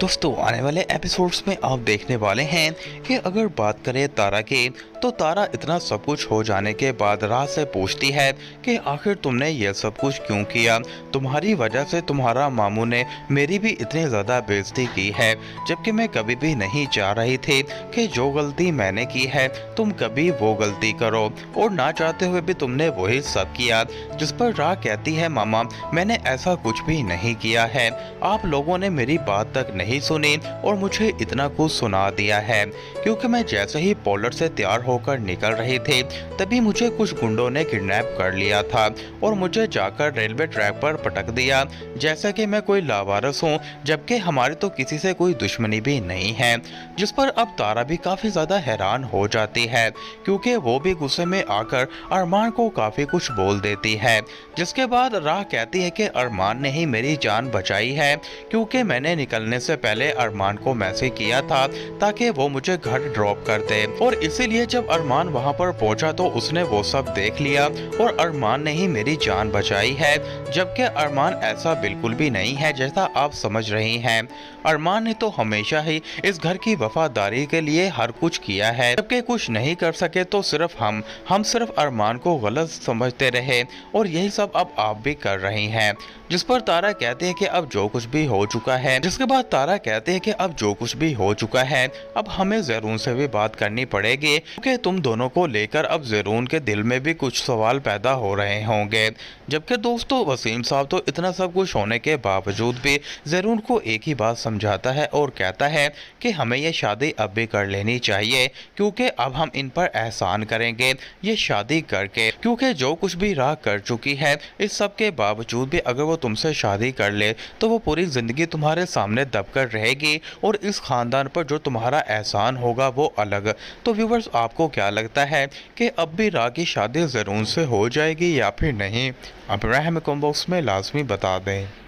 दोस्तों आने वाले एपिसोड्स में आप देखने वाले हैं कि अगर बात करें तारा की, तो तारा इतना सब कुछ हो जाने के बाद राज से पूछती है कि आखिर तुमने ये सब कुछ क्यों किया। तुम्हारी वजह से तुम्हारा मामू ने मेरी भी इतनी ज़्यादा बेइज्जती की है, जबकि मैं कभी भी नहीं चाह रही थी कि जो गलती मैंने की है तुम कभी वो गलती करो, और ना चाहते हुए भी तुमने वही सब किया। जिस पर राह कहती है मामा मैंने ऐसा कुछ भी नहीं किया है, आप लोगों ने मेरी बात तक नहीं सुनी और मुझे इतना कुछ सुना दिया है, क्योंकि मैं जैसे ही पोलर से तैयार होकर निकल रही थी तभी मुझे कुछ गुंडों ने किडनैप कर लिया था और मुझे जाकर रेलवे ट्रैक पर पटक दिया जैसा कि मैं कोई लावारिस हूँ, जबकि हमारी तो किसी से कोई दुश्मनी भी नहीं है। जिस पर अब तारा भी काफी ज्यादा हैरान हो जाती है, क्योंकि वो भी गुस्से में आकर अरमान को काफी कुछ बोल देती है। जिसके बाद राह कहती है कि अरमान ने ही मेरी जान बचाई है, क्योंकि मैंने निकलने से पहले अरमान को मैसेज किया था ताकि वो मुझे घर ड्रॉप कर दे, और इसीलिए जब अरमान वहां पर पहुंचा तो उसने वो सब देख लिया और अरमान ने ही मेरी जान बचाई है, जबकि अरमान ऐसा बिल्कुल भी नहीं है जैसा आप समझ रही हैं। अरमान ने तो हमेशा ही इस घर की वफादारी के लिए हर कुछ किया है, जबकि कुछ नहीं कर सके तो सिर्फ हम सिर्फ अरमान को गलत समझते रहे, और यही सब अब आप भी कर रही हैं। जिस पर तारा कहते हैं कि अब जो कुछ भी हो चुका है, जिसके बाद तारा कहते हैं कि अब जो कुछ भी हो चुका है अब हमें ज़रून से भी बात करनी पड़ेगी, क्योंकि तुम दोनों को लेकर अब ज़रून के दिल में भी कुछ सवाल पैदा हो रहे होंगे। जबकि दोस्तों वसीम साहब तो इतना सब कुछ होने के बावजूद भी ज़रून को एक ही बात समझाता है और कहता है कि हमें ये शादी अब भी कर लेनी चाहिए, क्योंकि अब हम इन पर एहसान करेंगे ये शादी करके, क्योंकि जो कुछ भी राह कर चुकी है इस सब के बावजूद भी अगर वो तुमसे शादी कर ले तो वो पूरी ज़िंदगी तुम्हारे सामने दबकर रहेगी, और इस ख़ानदान पर जो तुम्हारा एहसान होगा वो अलग। तो व्यूवर्स आपको क्या लगता है कि अब भी राह की शादी ज़रून से हो जाएगी या फिर नहीं? आप राय हमें कमेंट बॉक्स में लाजमी बता दें।